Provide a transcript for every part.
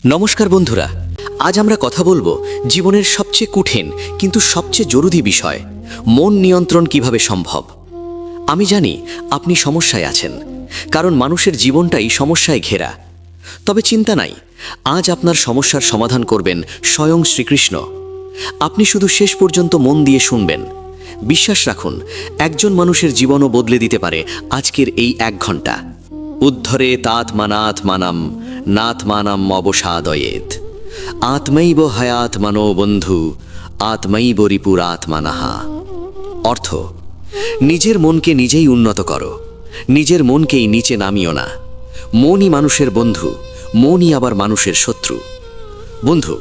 নমস্কার বন্ধুরা, আজ আমরা কথা বলবো জীবনের সবচেয়ে কঠিন কিন্তু সবচেয়ে জরুরি বিষয়, মন নিয়ন্ত্রণ কিভাবে সম্ভব। আমি জানি আপনি সমস্যায় আছেন, কারণ মানুষের জীবনটাই সমস্যায় ঘেরা। তবে চিন্তা নাই, আজ আপনার সমস্যার সমাধান করবেন স্বয়ং শ্রীকৃষ্ণ। আপনি শুধু শেষ পর্যন্ত মন দিয়ে শুনবেন। বিশ্বাস রাখুন, একজন মানুষের জীবনও বদলে দিতে পারে আজকের এই 1 ঘন্টা। উদ্ধরে তাৎমানাত্মানাম নাত্মানাম অবসাদয়েত আত্মৈব হায়াত্মানো বন্ধু আত্মৈব রিপুরাত্মানাহা। অর্থ, নিজের মনকে নিজেই উন্নত করো, নিজের মনকেই নিচে নামিও না। মনই মানুষের বন্ধু, মনই আবার মানুষের শত্রু। বন্ধু,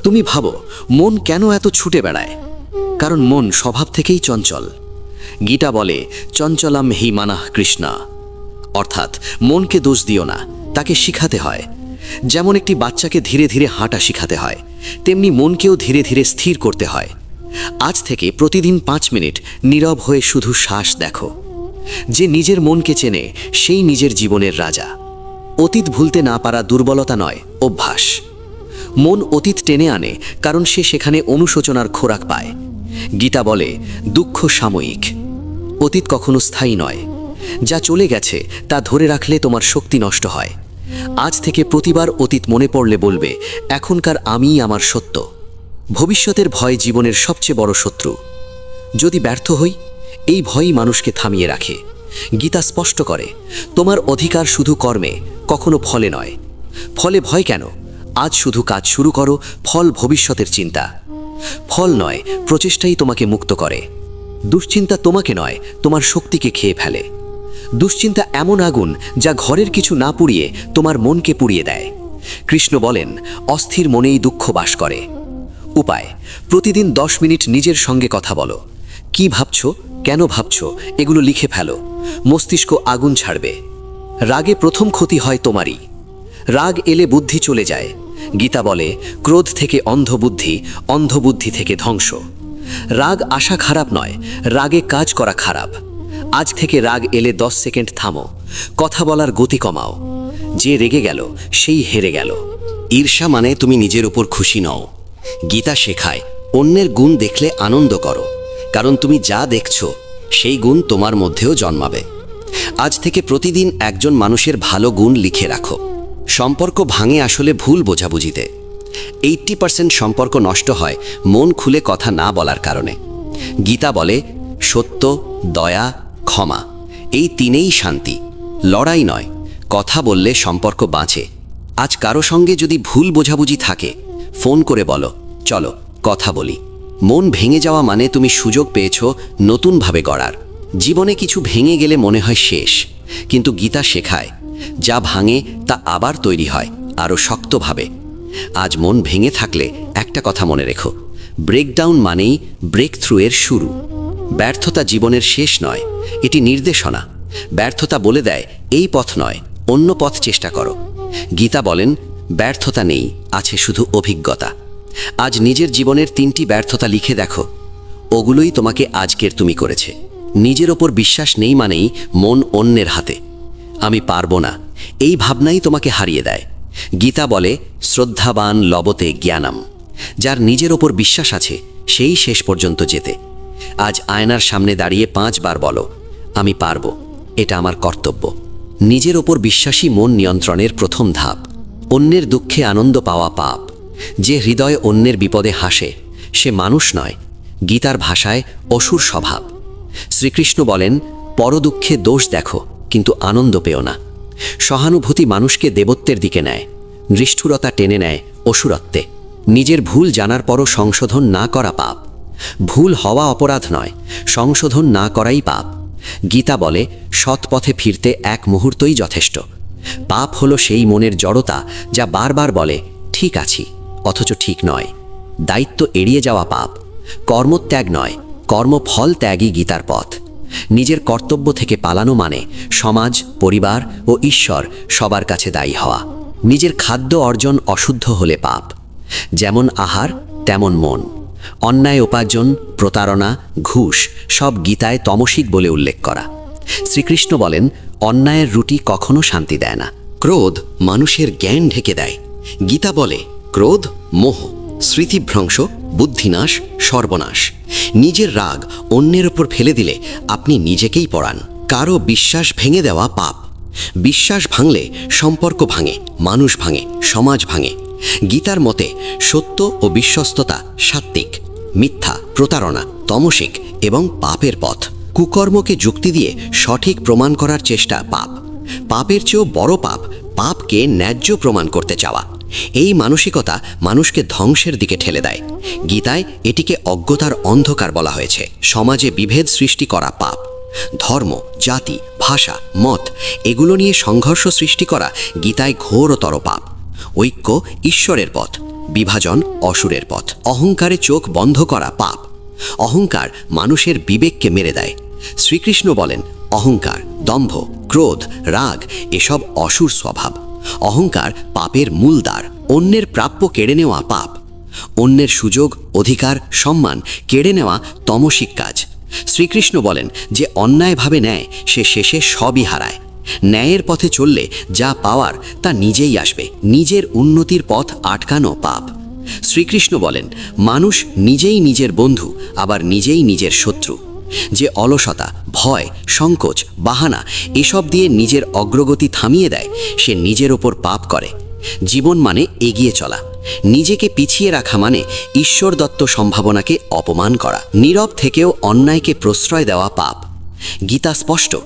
তুমি ভাবো মন কেন এত ছুটে বেড়ায়? কারণ মন স্বভাব থেকেই চঞ্চল। গীতা বলে চঞ্চলাম হি মানাহ কৃষ্ণা, অর্থাৎ মনকে দোষ দিও না, তাকে শিখাতে হয়। যেমন একটি বাচ্চাকে ধীরে ধীরে হাঁটা শিখাতে হয়, তেমনি মনকেও ধীরে ধীরে স্থির করতে হয়। আজ থেকে প্রতিদিন 5 মিনিট নীরব হয়ে শুধু শ্বাস দেখো। যে নিজের মনকে চেনে সেই নিজের জীবনের রাজা। অতীত ভুলতে না পারা দুর্বলতা নয়, অভ্যাস। মন অতীত টেনে আনে কারণ সে সেখানে অনুশোচনার খোরাক পায়। গীতা বলে দুঃখ সাময়িক, অতীত কখনো স্থায়ী নয়। যা চলে গেছে তা ধরে রাখলে তোমার শক্তি নষ্ট হয়। আজ থেকে প্রতিবার অতীত মনে পড়লে বলবে এখনকার আমিই আমার সত্য। ভবিষ্যতের ভয় জীবনের সবচেয়ে বড় শত্রু। যদি ব্যর্থ হই, এই ভয়ই মানুষকে থামিয়ে রাখে। গীতা স্পষ্ট করে তোমার অধিকার শুধু কর্মে, কখনো ফলে নয়। ফলে ভয় কেন? আজ শুধু কাজ শুরু করো, ফল ভবিষ্যতের চিন্তা। ফল নয়, প্রচেষ্টাই তোমাকে মুক্ত করে। দুশ্চিন্তা তোমাকে নয়, তোমার শক্তিকে খেয়ে ফেলে। দুশ্চিন্তা এমন আগুন যা ঘরের কিছু না পুড়িয়ে তোমার মনকে পুড়িয়ে দেয়। কৃষ্ণ বলেন অস্থির মনেই দুঃখ বাস করে। উপায়, প্রতিদিন 10 মিনিট নিজের সঙ্গে কথা বলো। কি ভাবছো, কেন ভাবছো, এগুলো লিখে ফেলো। মস্তিষ্ক আগুন ছাড়বে। রাগে প্রথম ক্ষতি হয় তোমারই। রাগ এলে বুদ্ধি চলে যায়। গীতা বলে ক্রোধ থেকে অন্ধবুদ্ধি, অন্ধবুদ্ধি থেকে ধ্বংস। রাগ আসা খারাপ নয়, রাগে কাজ করা খারাপ। আজ থেকে রাগ এলে 10 সেকেন্ড থামো, কথা বলার গতি কমাও। যে রেগে গেল সেই হেরে গেল। ঈর্ষা মানে তুমি নিজের উপর খুশি নও। গীতা শেখায় অন্যের গুণ দেখলে আনন্দ করো, কারণ তুমি যা দেখছো সেই গুণ তোমার মধ্যেও জন্মাবে। আজ থেকে প্রতিদিন একজন মানুষের ভালো গুণ লিখে রাখো। সম্পর্ক ভাঙে আসলে ভুল বোঝাবুঝিতে। 80% সম্পর্ক নষ্ট হয় মন খুলে কথা না বলার কারণে। গীতা বলে সত্য, দয়া, ক্ষমা, এই 3ই শান্তি। লড়াই নয়, কথা বললে সম্পর্ক বাঁচে। আজ কারো সঙ্গে যদি ভুল বোঝাবুঝি থাকে, ফোন করে বলো চলো কথা বলি। মন ভেঙে যাওয়া মানে তুমি সুযোগ পেয়েছো নতুনভাবে গড়ার। জীবনে কিছু ভেঙে গেলে মনে হয় শেষ, কিন্তু গীতা শেখায় যা ভাঙে তা আবার তৈরি হয় আরও শক্তভাবে। আজ মন ভেঙে থাকলে একটা কথা মনে রেখো, ব্রেকডাউন মানেই ব্রেক থ্রু এর শুরু। ব্যর্থতা জীবনের শেষ নয়, এটি নির্দেশনা। ব্যর্থতা বলে দেয় এই পথ নয়, অন্য পথ চেষ্টা করো। গীতা বলেন ব্যর্থতা নেই, আছে শুধু অভিজ্ঞতা। আজ নিজের জীবনের 3টি ব্যর্থতা লিখে দেখো, ওগুলোই তোমাকে আজকের তুমি করেছে। নিজের ওপর বিশ্বাস নেই মানেই মন অন্যের হাতে। আমি পারবো না, এই ভাবনাই তোমাকে হারিয়ে দেয়। গীতা বলে শ্রদ্ধাবান লবতে জ্ঞানম। যার নিজের ওপর বিশ্বাস আছে সেই শেষ পর্যন্ত যেতে। আজ আয়নার সামনে দাঁড়িয়ে 5 বার বলো আমি পারবো, এটা আমার কর্তব্য। নিজের ওপর বিশ্বাসী মন নিয়ন্ত্রণের প্রথম ধাপ। অন্যের দুঃখে আনন্দ পাওয়া পাপ। যে হৃদয় অন্যের বিপদে হাসে সে মানুষ নয়, গীতার ভাষায় অসুর স্বভাব। শ্রীকৃষ্ণ বলেন পরদুঃখে দোষ দেখো কিন্তু আনন্দ পেও না। সহানুভূতি মানুষকে দেবত্বের দিকে নেয়, নিষ্ঠুরতা টেনে নেয় অসুরত্বে। নিজের ভুল জানার পরও সংশোধন না করা পাপ। ভুল হওয়া অপরাধ নয়, সংশোধন না করাই পাপ। গীতা বলে সৎ পথে ফিরতে 1 মুহূর্তই যথেষ্ট। পাপ হলো সেই মনের জড়তা যা বারবার বলে ঠিক আছি অথচ ঠিক নয়। দায়িত্ব এড়িয়ে যাওয়া পাপ। কর্মত্যাগ নয়, কর্মফল ত্যাগই গীতার পথ। নিজের কর্তব্য থেকে পালানো মানে সমাজ, পরিবার ও ঈশ্বর সবার কাছে দায়ী হওয়া। নিজের খাদ্য অর্জন অশুদ্ধ হলে পাপ। যেমন আহার তেমন মন। অন্যায় উপার্জন, প্রতারণা, ঘুষ সব গীতায় তমসিক বলে উল্লেখ করা। শ্রীকৃষ্ণ বলেন অন্যায়ের রুটি কখনো শান্তি দেয় না। ক্রোধ মানুষের জ্ঞান ঢেকে দেয়, গীতা বলে ক্রোধ মোহ, স্মৃতিভ্রংশ, বুদ্ধিনাশ, সর্বনাশ। নিজের রাগ অন্যের ওপর ফেলে দিলে আপনি নিজেকেই পড়ান। কারো বিশ্বাস ভেঙে দেওয়া পাপ। বিশ্বাস ভাঙলে সম্পর্ক ভাঙে, মানুষ ভাঙে, সমাজ ভাঙে। গীতার মতে সত্য ও বিশ্বস্ততা সাত্ত্বিক, মিথ্যা, প্রতারণা তমসিক এবং পাপের পথ। কুকর্মকে যুক্তি দিয়ে সঠিক প্রমাণ করার চেষ্টা পাপ। পাপের চেয়েও বড় পাপ পাপকে ন্যায্য প্রমাণ করতে চাওয়া। এই মানসিকতা মানুষকে ধ্বংসের দিকে ঠেলে দেয়। গীতায় এটিকে অজ্ঞতার অন্ধকার বলা হয়েছে। সমাজে বিভেদ সৃষ্টি করা পাপ। ধর্ম, জাতি, ভাষা, মত এগুলো নিয়ে সংঘর্ষ সৃষ্টি করা গীতায় ঘোরতর পাপ। ঐক্য ঈশ্বরের পথ, বিভাজন অসুরের পথ। অহংকারে চোখ বন্ধ করা পাপ। অহংকার মানুষের বিবেককে মেরে দেয়। শ্রীকৃষ্ণ বলেন অহংকার, দম্ভ, ক্রোধ, রাগ এসব অসুর স্বভাব। অহংকার পাপের মূল দ্বার। অন্যের প্রাপ্য কেড়ে নেওয়া পাপ। অন্যের সুযোগ, অধিকার, সম্মান কেড়ে নেওয়া তমসিক কাজ। শ্রীকৃষ্ণ বলেন যে অন্যায়ভাবে নেয় সে শেষে সবই হারায়। ন্যায়ের পথে চললে যা পাওয়ার তা নিজেই আসবে। নিজের উন্নতির পথ আটকানো পাপ। শ্রীকৃষ্ণ বলেন মানুষ নিজেই নিজের বন্ধু, আবার নিজেই নিজের শত্রু। যে অলসতা, ভয়, সংকোচ, বাহানা এসব দিয়ে নিজের অগ্রগতি থামিয়ে দেয় সে নিজের ওপর পাপ করে। জীবন মানে এগিয়ে চলা। নিজেকে পিছিয়ে রাখা মানে ঈশ্বর দত্ত সম্ভাবনাকে অপমান করা। নীরব থেকেও অন্যায়কে প্রশ্রয় দেওয়া পাপ। গীতা স্পষ্ট,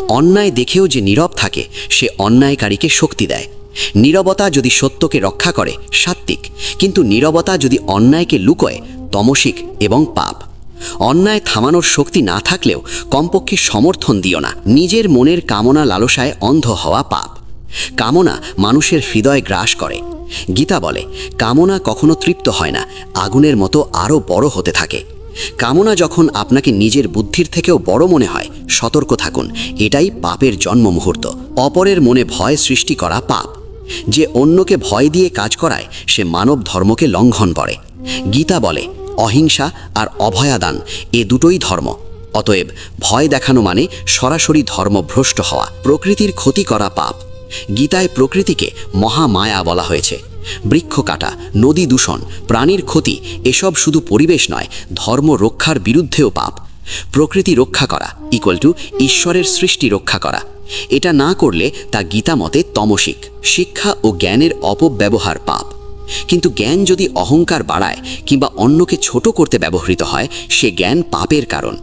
অন্যায় দেখেও যে নীরব থাকে সে অন্যায়কারীকে শক্তি দেয়। নীরবতা যদি সত্যকে রক্ষা করে সাত্ত্বিক, কিন্তু নীরবতা যদি অন্যায়কে লুকোয় তমসিক এবং পাপ। অন্যায় থামানোর শক্তি না থাকলেও কমপক্ষে সমর্থন দিও না। নিজের মনের কামনা লালসায় অন্ধ হওয়া পাপ। কামনা মানুষের হৃদয় গ্রাস করে। গীতা বলে কামনা কখনো তৃপ্ত হয় না, আগুনের মতো আরও বড় হতে থাকে। কামনা যখন আপনাকে নিজের বুদ্ধির থেকেও বড় মনে হয় সতর্ক থাকুন, এটাই পাপের জন্ম মুহূর্ত। অপরের মনে ভয় সৃষ্টি করা পাপ। যে অন্যকে ভয় দিয়ে কাজ করায় সে মানব ধর্মকে লঙ্ঘন করে। গীতা বলে অহিংসা আর অভয়াদান এ দুটোই ধর্ম। অতএব ভয় দেখানো মানে সরাসরি ধর্মভ্রষ্ট হওয়া। প্রকৃতির ক্ষতি করা পাপ। গীতায় প্রকৃতিকে মহামায়া বলা হয়েছে। বৃক্ষ কাটা, নদী দূষণ, প্রাণীর ক্ষতি এসব শুধু পরিবেশ নয়, ধর্ম রক্ষার বিরুদ্ধেও পাপ। প্রকৃতি রক্ষা করা ইকুয়াল টু ঈশ্বরের সৃষ্টি রক্ষা করা। এটা না করলে তা গীতা মতে তমসিক। শিক্ষা ও জ্ঞানের অপব্যবহার পাপ। কিন্তু জ্ঞান যদি অহংকার বাড়ায় কিংবা অন্যকে ছোট করতে ব্যবহৃত হয় সে জ্ঞান পাপের কারণ।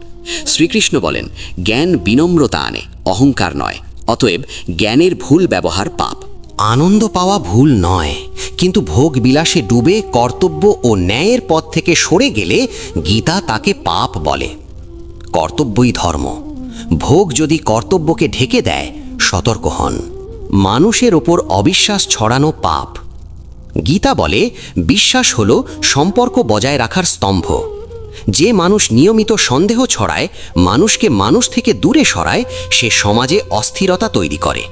শ্রীকৃষ্ণ বলেন জ্ঞান বিনম্রতা আনে, অহংকার নয়। অতএব জ্ঞানের ভুল ব্যবহার পাপ। আনন্দ পাওয়া ভুল নয়, কিন্তু ভোগ বিলাসে ডুবে কর্তব্য ও ন্যায়ের পথ থেকে সরে গেলে গীতা তাকে পাপ বলে। কর্তব্যই ধর্ম। ভোগ যদি কর্তব্যকে ঢেকে দেয় সতর্ক হন। মানুষের ওপর অবিশ্বাস ছড়ানো পাপ। গীতা বলে বিশ্বাস হলো সম্পর্ক বজায় রাখার স্তম্ভ। যে মানুষ নিয়মিত সন্দেহ ছড়ায়, মানুষকে মানুষ থেকে দূরে সরায়, সে সমাজে অস্থিরতা তৈরি করে।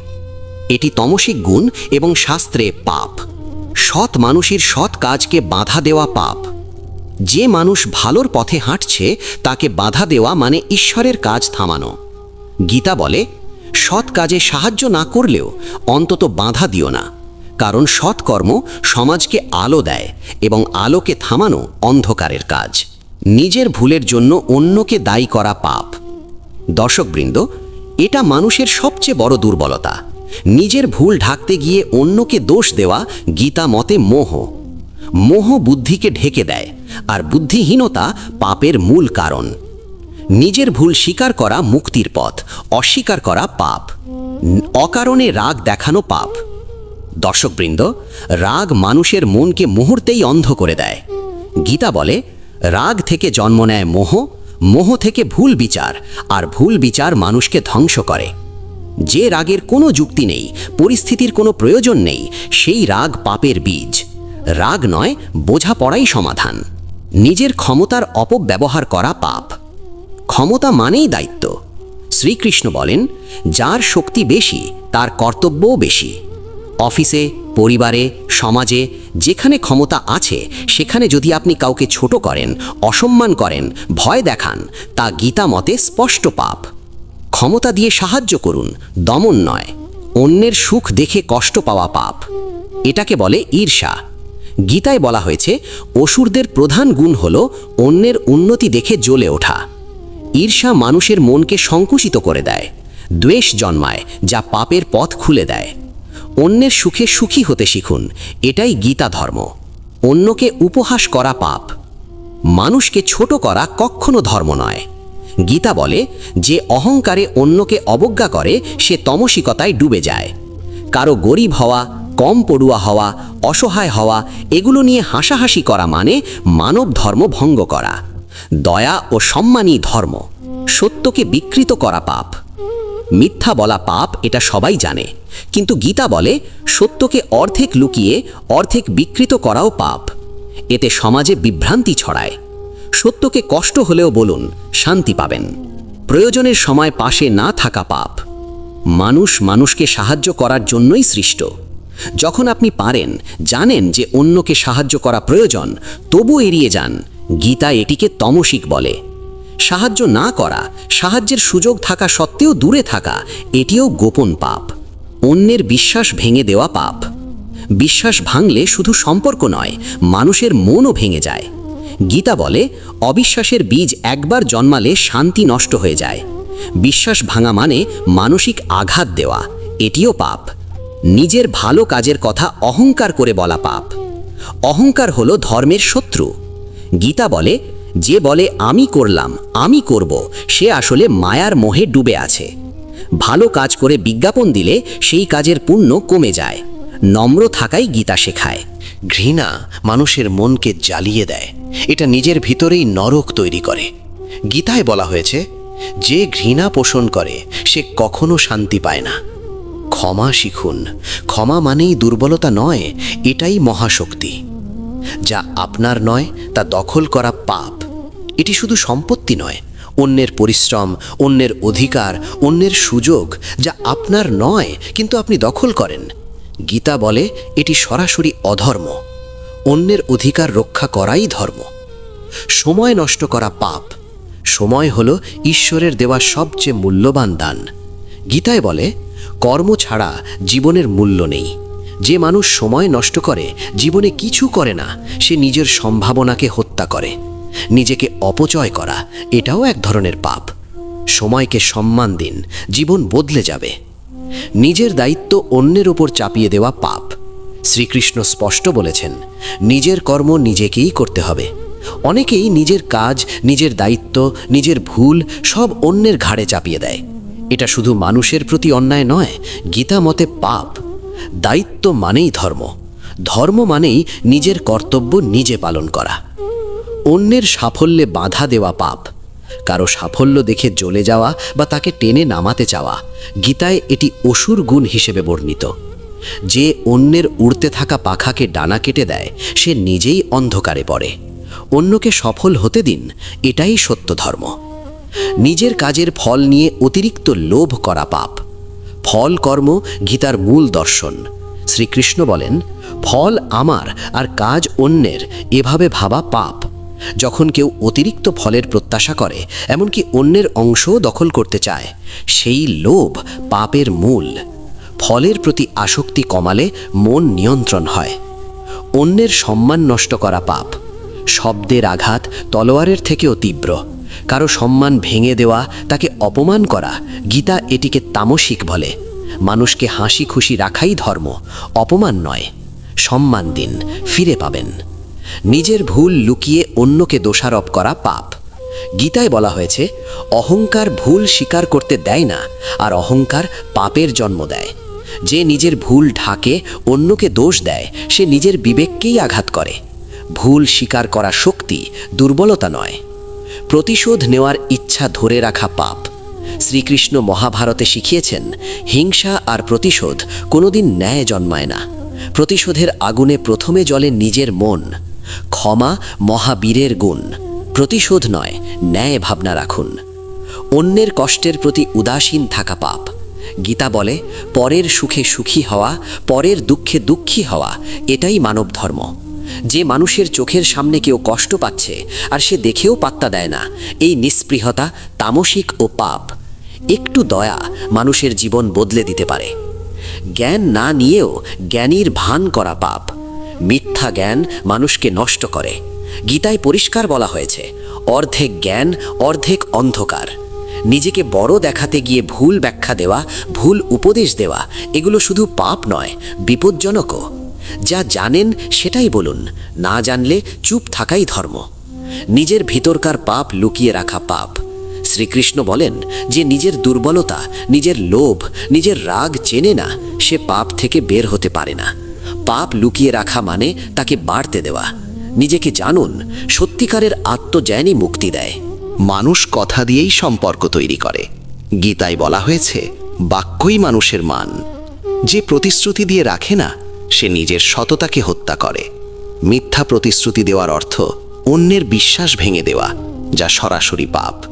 এটি তমসিক গুণ এবং শাস্ত্রে পাপ। সৎ মানুষের সৎ কাজকে বাধা দেওয়া পাপ। যে মানুষ ভালোর পথে হাঁটছে তাকে বাধা দেওয়া মানে ঈশ্বরের কাজ থামানো। গীতা বলে সৎ কাজে সাহায্য না করলেও অন্তত বাধা দিও না, কারণ সৎকর্ম সমাজকে আলো দেয় এবং আলোকে থামানো অন্ধকারের কাজ। নিজের ভুলের জন্য অন্যকে দায়ী করা পাপ। দর্শকবৃন্দ, এটা মানুষের সবচেয়ে বড় দুর্বলতা। নিজের ভুল ঢাকতে গিয়ে অন্যকে দোষ দেওয়া গীতা মতে মোহ। মোহ বুদ্ধিকে ঢেকে দেয়, আর বুদ্ধিহীনতা পাপের মূল কারণ। নিজের ভুল স্বীকার করা মুক্তির পথ, অস্বীকার করা পাপ। অকারণে রাগ দেখানো পাপ। দর্শকবৃন্দ, রাগ মানুষের মনকে মুহূর্তেই অন্ধ করে দেয়। গীতা বলে রাগ থেকে জন্ম নেয় মোহ, মোহ থেকে ভুল বিচার, আর ভুল বিচার মানুষকে ধ্বংস করে। যে রাগের কোনো যুক্তি নেই, পরিস্থিতির কোনো প্রয়োজন নেই, সেই রাগ পাপের বীজ। রাগ নয়, বোঝাপড়াই সমাধান। নিজের ক্ষমতার অপব্যবহার করা পাপ। ক্ষমতা মানেই দায়িত্ব। শ্রীকৃষ্ণ বলেন যার শক্তি বেশি তার কর্তব্যও বেশি। অফিসে, পরিবারে, সমাজে যেখানে ক্ষমতা আছে সেখানে যদি আপনি কাউকে ছোট করেন, অসম্মান করেন, ভয় দেখান, তা গীতা মতে স্পষ্ট পাপ। ক্ষমতা দিয়ে সাহায্য করুন, দমন নয়। অন্যের সুখ দেখে কষ্ট পাওয়া পাপ। এটাকে বলে ঈর্ষা। গীতায় বলা হয়েছে অসুরদের প্রধান গুণ হল অন্যের উন্নতি দেখে জ্বলে ওঠা। ঈর্ষা মানুষের মনকে সংকুচিত করে দেয়, দ্বেষ জন্মায় যা পাপের পথ খুলে দেয়। অন্যের সুখে সুখী হতে শিখুন, এটাই গীতা ধর্ম। অন্যকে উপহাস করা পাপ। মানুষকে ছোট করা কখনো ধর্ম নয়। গীতা বলে যে অহংকারে অন্যকে অবজ্ঞা করে সে তমসিকতায় ডুবে যায়। কারো গরিব হওয়া, কম পড়ুয়া হওয়া, অসহায় হওয়া এগুলো নিয়ে হাসাহাসি করা মানে মানব ধর্ম ভঙ্গ করা। দয়া ও সম্মানই ধর্ম। সত্যকে বিকৃত করা পাপ। মিথ্যা বলা পাপ, এটা সবাই জানে, কিন্তু গীতা বলে সত্যকে অর্ধেক লুকিয়ে অর্ধেক বিকৃত করাও পাপ। এতে সমাজে বিভ্রান্তি ছড়ায়। সত্যকে কষ্ট হলেও বলুন, শান্তি পাবেন। প্রয়োজনের সময় পাশে না থাকা পাপ। মানুষ মানুষকে সাহায্য করার জন্যই সৃষ্ট। যখন আপনি পারেন, জানেন যে অন্যকে সাহায্য করা প্রয়োজন, তবু এড়িয়ে যান, গীতা এটিকে তমসিক বলে। সাহায্য না করা, সাহায্যের সুযোগ থাকা সত্ত্বেও দূরে থাকা, এটিও গোপন পাপ। অন্যের বিশ্বাস ভেঙে দেওয়া পাপ। বিশ্বাস ভাঙলে শুধু সম্পর্ক নয়, মানুষের মনও ভেঙে যায়। গীতা বলে অবিশ্বাসের বীজ একবার জন্মালে শান্তি নষ্ট হয়ে যায়। বিশ্বাস ভাঙা মানে মানসিক আঘাত দেওয়া, এটিও পাপ। নিজের ভালো কাজের কথা অহংকার করে বলা পাপ। অহংকার হলো ধর্মের শত্রু। গীতা বলে যে বলে আমি করলাম, আমি করব, সে আসলে মায়ার মোহে ডুবে আছে। ভালো কাজ করে বিজ্ঞাপন দিলে সেই কাজের পুণ্য কমে যায়। নম্র থাকাই গীতা শেখায়। ঘৃণা মানুষের মনকে জ্বালিয়ে দেয়, এটা নিজের ভিতরেই নরক তৈরি করে। গীতায় বলা হয়েছে যে ঘৃণা পোষণ করে সে কখনো শান্তি পায় না। ক্ষমা শিখুন। ক্ষমা মানেই দুর্বলতা নয়, এটাই মহাশক্তি। যা আপনার নয় তা দখল করা পাপ। এটি শুধু সম্পত্তি নয়, অন্যের পরিশ্রম, অন্যের অধিকার, অন্যের সুযোগ যা আপনার নয় কিন্তু আপনি দখল করেন। গীতা বলে এটি সরাসরি অধর্ম। অন্যের অধিকার রক্ষা করাই ধর্ম। সময় নষ্ট করা পাপ। সময় হলো ঈশ্বরের দেওয়া সবচেয়ে মূল্যবান দান। গীতায় বলে কর্ম ছাড়া জীবনের মূল্য নেই। যে মানুষ সময় নষ্ট করে, জীবনে কিছু করে না, সে নিজের সম্ভাবনাকে হত্যা করে। নিজেকে অপচয় করা, এটাও এক ধরনের পাপ। সময়কে সম্মান দিন, জীবন বদলে যাবে। নিজের দায়িত্ব অন্যের ওপর চাপিয়ে দেওয়া পাপ। শ্রীকৃষ্ণ স্পষ্ট বলেছেন নিজের কর্ম নিজেকেই করতে হবে। অনেকেই নিজের কাজ, নিজের দায়িত্ব, নিজের ভুল সব অন্যের ঘাড়ে চাপিয়ে দেয়। এটা শুধু মানুষের প্রতি অন্যায় নয়, গীতা মতে পাপ। দায়িত্ব মানেই ধর্ম। ধর্ম মানেই নিজের কর্তব্য নিজে পালন করা। অন্যের সাফল্যে বাধা দেওয়া পাপ। কারো সাফল্য দেখে জ্বলে যাওয়া বা তাকে টেনে নামাতে চাওয়া, গীতায় এটি অসুর গুণ হিসেবে বর্ণিত। যে অন্যের উড়তে থাকা পাখাকে ডানা কেটে দেয়, সে নিজেই অন্ধকারে পড়ে। অন্যকে সফল হতে দিন, এটাই সত্য ধর্ম। নিজের কাজের ফল নিয়ে অতিরিক্ত লোভ করা পাপ। ফল কর্ম গীতার মূল দর্শন। শ্রীকৃষ্ণ বলেন ফল আমার আর কাজ অন্যের, এভাবে ভাবা পাপ। যখন কেউ অতিরিক্ত ফলের প্রত্যাশা করে, এমনকি অন্যের অংশও দখল করতে চায়, সেই লোভ পাপের মূল। ফলের প্রতি আসক্তি কমালে মন নিয়ন্ত্রণ হয়। অন্যের সম্মান নষ্ট করা পাপ। শব্দের আঘাত তলোয়ারের থেকেও তীব্র। কারো সম্মান ভেঙে দেওয়া, তাকে অপমান করা, গীতা এটিকে তামসিক বলে। মানুষকে হাসি খুশি রাখাই ধর্ম, অপমান নয়। সম্মান দিন, ফিরে পাবেন। নিজের ভুল লুকিয়ে অন্যকে দোষারোপ করা পাপ। গীতায় বলা হয়েছে অহংকার ভুল স্বীকার করতে দেয় না, আর অহংকার পাপের জন্ম দেয়। যে নিজের ভুল ঢাকে, অন্যকে দোষ দেয়, সে নিজের বিবেককেই আঘাত করে। ভুল স্বীকার করা শক্তি, দুর্বলতা নয়। প্রতিশোধ নেওয়ার ইচ্ছা ধরে রাখা পাপ। শ্রীকৃষ্ণ মহাভারতে শিখিয়েছেন হিংসা আর প্রতিশোধ কোনোদিন ন্যায় জন্মায় না। প্রতিশোধের আগুনে প্রথমে জ্বলে নিজের মন। ক্ষমা মহাবীরের গুণ। প্রতিশোধ নয়, ন্যায় ভাবনা রাখুন। অন্যের কষ্টের প্রতি উদাসীন থাকা পাপ। গীতা বলে পরের সুখে সুখী হওয়া, পরের দুঃখে দুঃখী হওয়া, এটাই মানব ধর্ম। যে মানুষের চোখের সামনে কেউ কষ্ট পাচ্ছে আর সে দেখেও পাত্তা দেয় না, এই নিস্পৃহতা তামসিক ও পাপ। একটু দয়া মানুষের জীবন বদলে দিতে পারে। জ্ঞান না নিয়েও জ্ঞানীর ভান করা পাপ। মিথ্যা জ্ঞান মানুষকে নষ্ট করে। গীতায় পরিষ্কার বলা হয়েছে, অর্ধেক জ্ঞান অর্ধেক অন্ধকার। নিজেকে বড় দেখাতে গিয়ে ভুল ব্যাখ্যা দেওয়া, ভুল উপদেশ দেওয়া, এগুলো শুধু পাপ নয়, বিপজ্জনকও। যা জানেন সেটাই বলুন, না জানলে চুপ থাকাই ধর্ম। নিজের ভিতরকার পাপ লুকিয়ে রাখা পাপ। শ্রীকৃষ্ণ বলেন, যে নিজের দুর্বলতা, নিজের লোভ, নিজের রাগ চেনে না, সে পাপ থেকে বের হতে পারে না। পাপ লুকিয়ে রাখা মানে তাকে বাড়তে দেওয়া। নিজেকে জানুন, সত্যিকারের আত্মজ্ঞানই মুক্তি দেয়। মানুষ কথা দিয়েই সম্পর্ক তৈরি করে। গীতায় বলা হয়েছে, বাক্যই মানুষের মান। যে প্রতিশ্রুতি দিয়ে রাখে না, সে নিজের সততাকে হত্যা করে। মিথ্যা প্রতিশ্রুতি দেওয়ার অর্থ অন্যের বিশ্বাস ভেঙে দেওয়া, যা সরাসরি পাপ।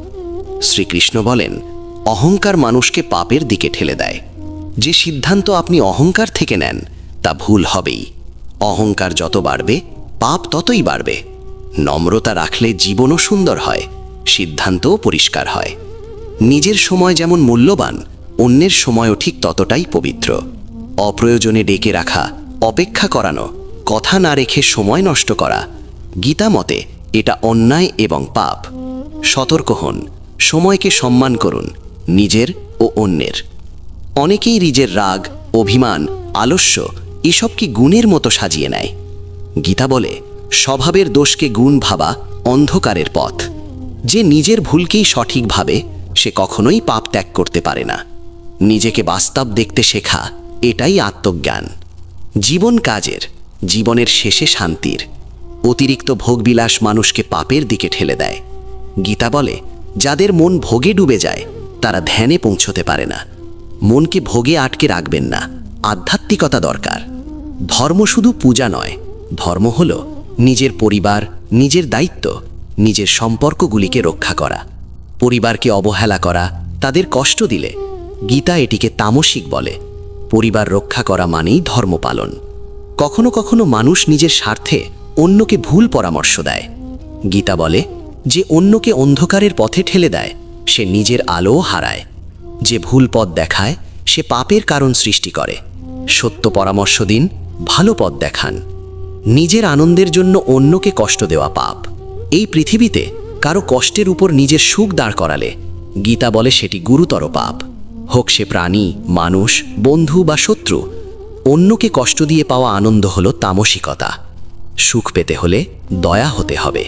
শ্রীকৃষ্ণ বলেন, অহংকার মানুষকে পাপের দিকে ঠেলে দেয়। যে সিদ্ধান্ত আপনি অহংকার থেকে নেন, তা ভুল হবেই। অহংকার যত বাড়বে, পাপ ততই বাড়বে। নম্রতা রাখলে জীবনও সুন্দর হয়, সিদ্ধান্তও পরিষ্কার হয়। নিজের সময় যেমন মূল্যবান, অন্যের সময়ও ঠিক ততটাই পবিত্র। অপ্রয়োজনে ডেকে রাখা, অপেক্ষা করানো, কথা না রেখে সময় নষ্ট করা, গীতা মতে এটা অন্যায় এবং পাপ। সতর্ক হন, সময়কে সম্মান করুন, নিজের ও অন্যের। অনেকেই নিজের রাগ, অভিমান, আলস্য এসব কি গুণের মতো সাজিয়ে নেয়। গীতা বলে, স্বভাবের দোষকে গুণ ভাবা অন্ধকারের পথ। যে নিজের ভুলকেই সঠিক ভাবে, সে কখনোই পাপ ত্যাগ করতে পারে না। নিজেকে বাস্তব দেখতে শেখা, এটাই আত্মজ্ঞান। জীবন কাজের, জীবনের শেষে শান্তির। অতিরিক্ত ভোগবিলাস মানুষকে পাপের দিকে ঠেলে দেয়। গীতা বলে, যাদের মন ভোগে ডুবে যায়, তারা ধ্যানে পৌঁছতে পারে না। মনকে ভোগে আটকে রাখবেন না, আধ্যাত্মিকতা দরকার। ধর্ম শুধু পূজা নয়, ধর্ম হল নিজের পরিবার, নিজের দায়িত্ব, নিজের সম্পর্কগুলিকে রক্ষা করা। পরিবারকে অবহেলা করা, তাদের কষ্ট দিলে গীতা এটিকে তামসিক বলে। পরিবার রক্ষা করা মানেই ধর্ম পালন। কখনো কখনো মানুষ নিজের স্বার্থে অন্যকে ভুল পরামর্শ দেয়। গীতা বলে, যে অন্যকে অন্ধকারের পথে ঠেলে দেয়, সে নিজের আলোও হারায়। যে ভুল পথ দেখায়, সে পাপের কারণ সৃষ্টি করে। সত্য পরামর্শ দিন, ভালো পথ দেখান। নিজের আনন্দের জন্য অন্যকে কষ্ট দেওয়া পাপ। এই পৃথিবীতে কারো কষ্টের উপর নিজের সুখ দাঁড় করালে গীতা বলে সেটি গুরুতর পাপ। হোক সে প্রাণী, মানুষ, বন্ধু বা শত্রু, অন্যকে কষ্ট দিয়ে পাওয়া আনন্দ হল তামসিকতা। সুখ পেতে হলে দয়া হতে হবে।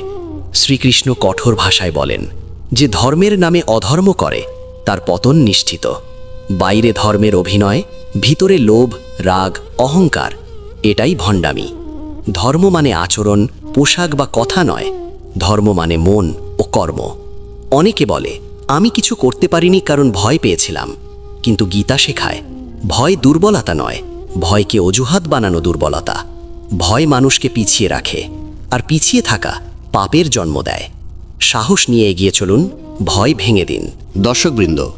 শ্রীকৃষ্ণ কঠোর ভাষায় বলেন, যে ধর্মের নামে অধর্ম করে, তার পতন নিশ্চিত। বাইরে ধর্মের অভিনয়, ভিতরে লোভ, রাগ, অহংকার, এটাই ভণ্ডামি। ধর্ম মানে আচরণ, পোশাক বা কথা নয়। ধর্ম মানে মন ও কর্ম। অনেকে বলে, আমি কিছু করতে পারিনি কারণ ভয় পেয়েছিলাম। কিন্তু গীতা শেখায়, ভয় দুর্বলতা নয়, ভয়কে অজুহাত বানানো দুর্বলতা। ভয় মানুষকে পিছিয়ে রাখে, আর পিছিয়ে থাকা পাপের জন্ম দেয়। সাহস নিয়ে এগিয়ে চলুন, ভয় ভেঙে দিন। দর্শকবৃন্দ,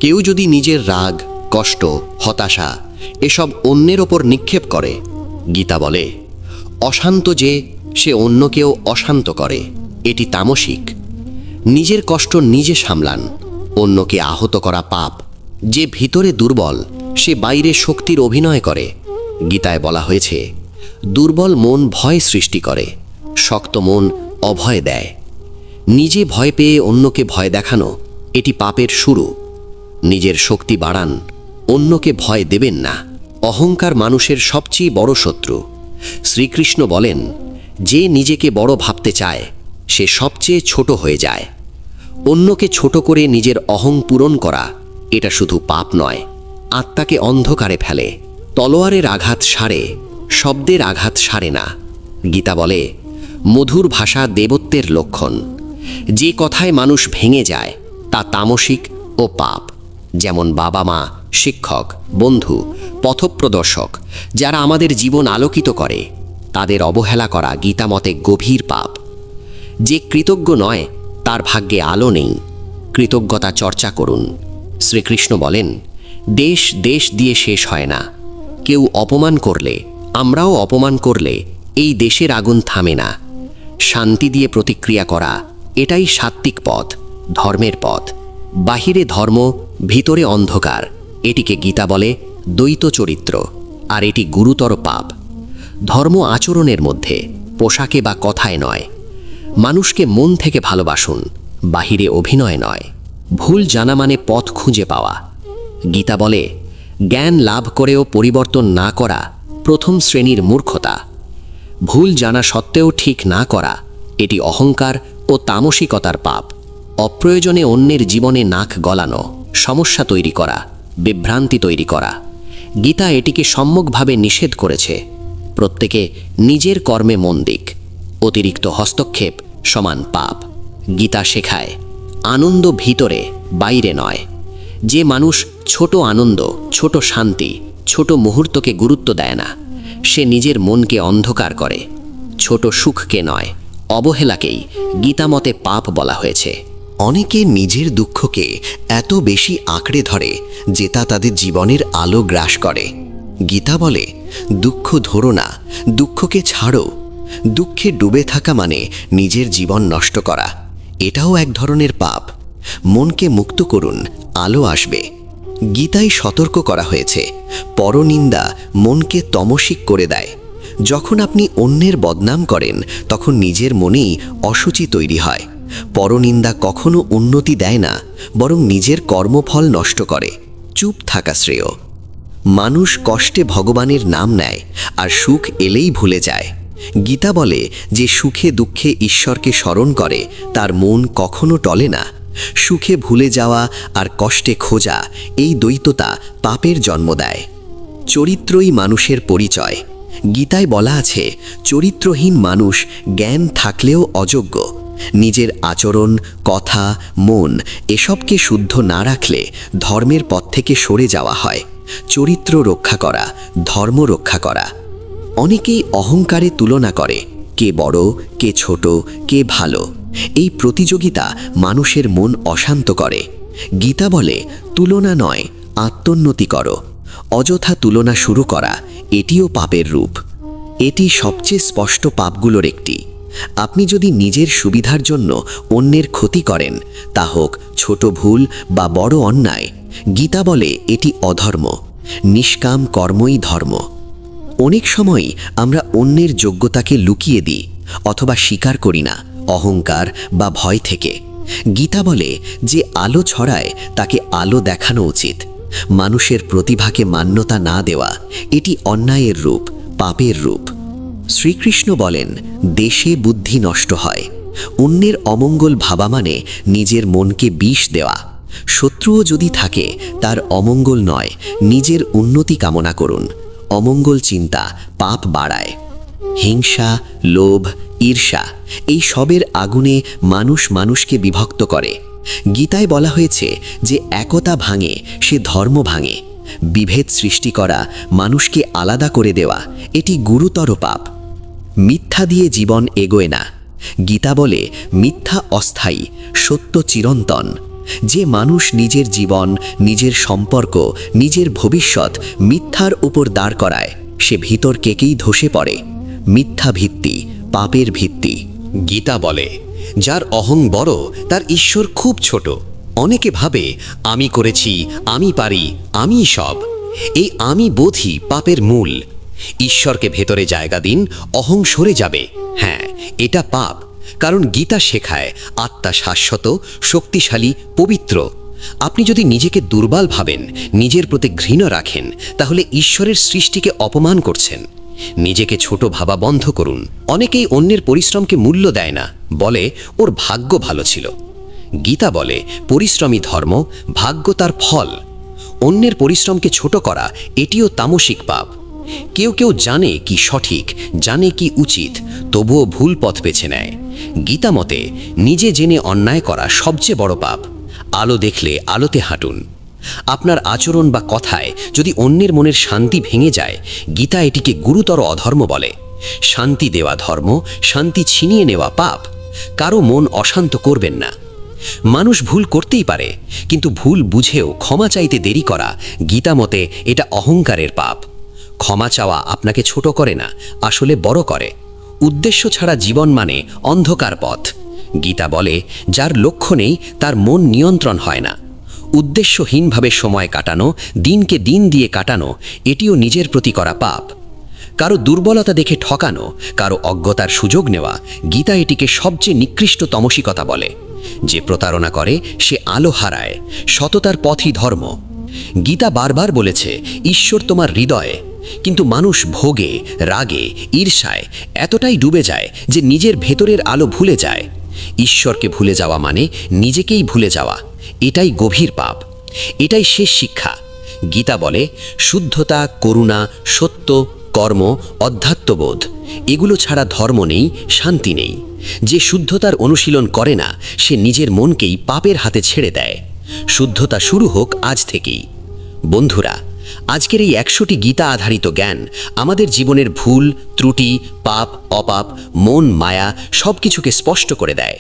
কেউ যদি নিজের রাগ, কষ্ট, হতাশা এসব অন্যের ওপর নিক্ষেপ করে, গীতা বলে, অশান্ত যে সে অন্যকেও অশান্ত করে, এটি তামসিক। নিজের কষ্ট নিজে সামলান, অন্যকে আহত করা পাপ। যে ভিতরে দুর্বল, সে বাইরে শক্তির অভিনয় করে। গীতায় বলা হয়েছে, দুর্বল মন ভয় সৃষ্টি করে, শক্ত মন অভয় দেয়। নিজে ভয় পেয়ে অন্যকে ভয় দেখানো, এটি পাপের শুরু। নিজের শক্তি বাড়ান, অন্যকে ভয় দেবেন না। অহংকার মানুষের সবচেয়ে বড় শত্রু। শ্রীকৃষ্ণ বলেন, যে নিজেকে বড় ভাবতে চায়, সে সবচেয়ে ছোট হয়ে যায়। অন্যকে ছোট করে নিজের অহং পূরণ করা, এটা শুধু পাপ নয়, আত্মাকে অন্ধকারে ফেলে। তলোয়ারের আঘাত সারে, শব্দের আঘাত সারে না। গীতা বলে, মধুর ভাষা দেবত্বের লক্ষণ। যে কথায় মানুষ ভেঙে যায়, তা তামসিক ও পাপ। যেমন বাবা মা, শিক্ষক, বন্ধু, পথপ্রদর্শক, যারা আমাদের জীবন আলোকিত করে, তাদের অবহেলা করা গীতা মতে গভীর পাপ। যে কৃতজ্ঞ নয়, তার ভাগ্যে আলো নেই। কৃতজ্ঞতা চর্চা করুন। শ্রীকৃষ্ণ বলেন, দেশ দেশ দিয়ে শেষ হয় না। কেউ অপমান করলে, আমরাও অপমান করলে, এই দেশের আগুন থামে না। শান্তি দিয়ে প্রতিক্রিয়া করা, এটাই সাত্ত্বিক পথ, ধর্মের পথ। বাহিরে ধর্ম, ভিতরে অন্ধকার, এটিকে গীতা বলে দ্বৈত চরিত্র, আর এটি গুরুতর পাপ। ধর্ম আচরণের মধ্যে, পোশাকে বা কথায় নয়। মানুষকে মন থেকে ভালোবাসুন, বাহিরে অভিনয় নয়। ভুল জানা মানে পথ খুঁজে পাওয়া। গীতা বলে, জ্ঞান লাভ করেও পরিবর্তন না করা প্রথম শ্রেণীর মূর্খতা। ভুল জানা সত্ত্বেও ঠিক না করা, এটি অহংকার ও তামসিকতার পাপ। অপ্রয়োজনে অন্যের জীবনে নাক গলানো, সমস্যা তৈরি করা, বিভ্রান্তি তৈরি করা। গীতা এটিকে সম্যকভাবে নিষেধ করেছে। প্রত্যেকে নিজের কর্মে মন দিক। অতিরিক্ত হস্তক্ষেপ সমান পাপ। গীতা শেখায়, আনন্দ ভিতরে, বাইরে নয়। যে মানুষ ছোট আনন্দ, ছোট শান্তি, ছোট মুহূর্তকে গুরুত্ব দেয় না, সে নিজের মনকে অন্ধকার করে। ছোট সুখকে নয়, অবহেলাকেই গীতামতে পাপ বলা হয়েছে। অনেকে নিজের দুঃখকে এত বেশি আঁকড়ে ধরে যে তা তাদের জীবনের আলো গ্রাস করে। গীতা বলে, দুঃখ ধরো না, দুঃখকে ছাড়ো। দুঃখে ডুবে থাকা মানে নিজের জীবন নষ্ট করা। এটাও এক ধরনের পাপ। মনকে মুক্ত করুন, আলো আসবে। গীতায় সতর্ক করা হয়েছে, পরনিন্দা মনকে তমসিক করে দেয়। যখন আপনি অন্যের বদনাম করেন, তখন নিজের মনেই অসুচি তৈরি হয়। পরনিন্দা কখনো উন্নতি দেয় না, বরং নিজের কর্মফল নষ্ট করে। চুপ থাকা শ্রেয়। মানুষ কষ্টে ভগবানের নাম নেয়, আর সুখ এলেই ভুলে যায়। গীতা বলে, যে সুখে দুঃখে ঈশ্বরকে স্মরণ করে তার মন কখনো টলে না। সুখে ভুলে যাওয়া আর কষ্টে খোঁজা, এই দ্বৈততা পাপের জন্ম দেয়। চরিত্রই মানুষের পরিচয়। গীতায় বলা আছে, চরিত্রহীন মানুষ জ্ঞান থাকলেও অযোগ্য। নিজের আচরণ, কথা, মন এসবকে শুদ্ধ না রাখলে ধর্মের পথ থেকে সরে যাওয়া হয়। চরিত্র রক্ষা করা, ধর্ম রক্ষা করা। অনেকেই অহংকারে তুলনা করে, কে বড়, কে ছোট, কে ভালো। এই প্রতিযোগিতা মানুষের মন অশান্ত করে। গীতা বলে, তুলনা নয়, আত্মোন্নতি করো। অযথা তুলনা শুরু করা, এটিও পাপের রূপ। এটি সবচেয়ে স্পষ্ট পাপগুলোর একটি। আপনি যদি নিজের সুবিধার জন্য অন্যের ক্ষতি করেন, তা হোক ছোট ভুল বা বড় অন্যায়, গীতা বলে এটি অধর্ম। নিষ্কাম কর্মই ধর্ম। অনেক সময়ই আমরা অন্যের যোগ্যতাকে লুকিয়ে দিই অথবা স্বীকার করি না, অহংকার বা ভয় থেকে। গীতা বলে, যে আলো ছড়ায় তাকে আলো দেখানো উচিত। মানুষের প্রতিভাকে মান্যতা না দেওয়া, এটি অন্যায়ের রূপ, পাপের রূপ। শ্রীকৃষ্ণ বলেন, দেশে বুদ্ধি নষ্ট হয়। অন্যের অমঙ্গল ভাবা মানে নিজের মনকে বিষ দেওয়া। শত্রুও যদি থাকে, তার অমঙ্গল নয়, নিজের উন্নতি কামনা করুন। অমঙ্গল চিন্তা পাপ বাড়ায়। হিংসা, লোভ, ঈর্ষা এই সবের আগুনে মানুষ মানুষকে বিভক্ত করে। গীতায় বলা হয়েছে, যে একতা ভাঙে সে ধর্ম ভাঙে। বিভেদ সৃষ্টি করা, মানুষকে আলাদা করে দেওয়া, এটি গুরুতর পাপ। মিথ্যা দিয়ে জীবন এগোয় না। গীতা বলে, মিথ্যা অস্থায়ী, সত্য চিরন্তন। যে মানুষ নিজের জীবন, নিজের সম্পর্ক, নিজের ভবিষ্যৎ মিথ্যার উপর দাঁড় করায়, সে ভিতর কেকেই ধসে পড়ে। মিথ্যা ভিত্তি পাপের ভিত্তি। গীতা বলে, যার অহং বড় তার ঈশ্বর খুব ছোট। অনেকে ভাবে, আমি করেছি, আমি পারি, আমিই সব। এই আমি বোধই পাপের মূল। ঈশ্বরকে ভেতরে জায়গা দিন, অহং সরে যাবে। হ্যাঁ, এটা পাপ, কারণ গীতা শেখায় আত্মা শাশ্বত, শক্তিশালী, পবিত্র। আপনি যদি নিজেকে দুর্বল ভাবেন, নিজের প্রতি ঘৃণা রাখেন, তাহলে ঈশ্বরের সৃষ্টিকে অপমান করছেন। নিজেকে ছোট ভাবা বন্ধ করুন। অনেকেই অন্যের পরিশ্রমকে মূল্য দেয় না, বলে ওর ভাগ্য ভালো ছিল। গীতা বলে, পরিশ্রমী ধর্ম, ভাগ্য তার ফল। অন্যের পরিশ্রমকে ছোট করা, এটিও তামসিক পাপ। কেউ কেউ জানে কি সঠিক, জানে কি উচিত, তবুও ভুল পথ বেছে নেয়। গীতা মতে, নিজে জেনে অন্যায় করা সবচেয়ে বড় পাপ। আলো দেখলে আলোতে হাঁটুন। আপনার আচরণ বা কথায় যদি অন্যের মনের শান্তি ভেঙে যায়, গীতা এটিকে গুরুতর অধর্ম বলে। শান্তি দেওয়া ধর্ম, শান্তি ছিনিয়ে নেওয়া পাপ। কারো মন অশান্ত করবেন না। মানুষ ভুল করতেই পারে, কিন্তু ভুল বুঝেও ক্ষমা চাইতে দেরি করা, গীতা মতে এটা অহংকারের পাপ। ক্ষমা চাওয়া আপনাকে ছোট করে না, আসলে বড় করে। উদ্দেশ্য ছাড়া জীবন মানে অন্ধকার পথ। গীতা বলে, যার লক্ষ্য নেই তার মন নিয়ন্ত্রণ হয় না। উদ্দেশ্যহীনভাবে সময় কাটানো, দিনকে দিন দিয়ে কাটানো, এটিও নিজের প্রতি করা পাপ। কারো দুর্বলতা দেখে ঠকানো, কারো অজ্ঞতার সুযোগ নেওয়া, গীতা এটিকে সবচেয়ে নিকৃষ্ট তমসিকতা বলে। যে প্রতারণা করে সে আলো হারায়, সততার পথই ধর্ম। গীতা বারবার বলেছে, ঈশ্বর তোমার হৃদয়ে। কিন্তু মানুষ ভোগে, রাগে, ঈর্ষায় এতটাই ডুবে যায় যে নিজের ভেতরের আলো ভুলে যায়। ঈশ্বরকে ভুলে যাওয়া মানে নিজেকেই ভুলে যাওয়া। এটাই গভীর পাপ। এটাই শেষ শিক্ষা। গীতা বলে, শুদ্ধতা, করুণা, সত্য, কর্ম, অধ্যাত্মবোধ এগুলো ছাড়া ধর্ম নেই, শান্তি নেই। যে শুদ্ধতার অনুশীলন করে না সে নিজের মনকেই পাপের হাতে ছেড়ে দেয়। শুদ্ধতা শুরু হোক আজ থেকেই। বন্ধুরা, আজকের এই 100টি গীতা আধারিত জ্ঞান আমাদের জীবনের ভুল, ত্রুটি, পাপ, অপাপ, মন, মায়া সব কিছুকে স্পষ্ট করে দেয়।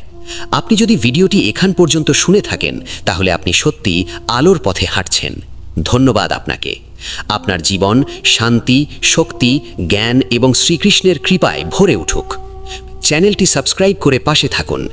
আপনি যদি ভিডিওটি এখান পর্যন্ত শুনে থাকেন তাহলে আপনি সত্যি আলোর পথে হাঁটছেন। ধন্যবাদ আপনাকে। আপনার জীবন শান্তি, শক্তি, জ্ঞান এবং শ্রীকৃষ্ণের কৃপায় ভরে উঠুক। চ্যানেলটি সাবস্ক্রাইব করে পাশে থাকুন।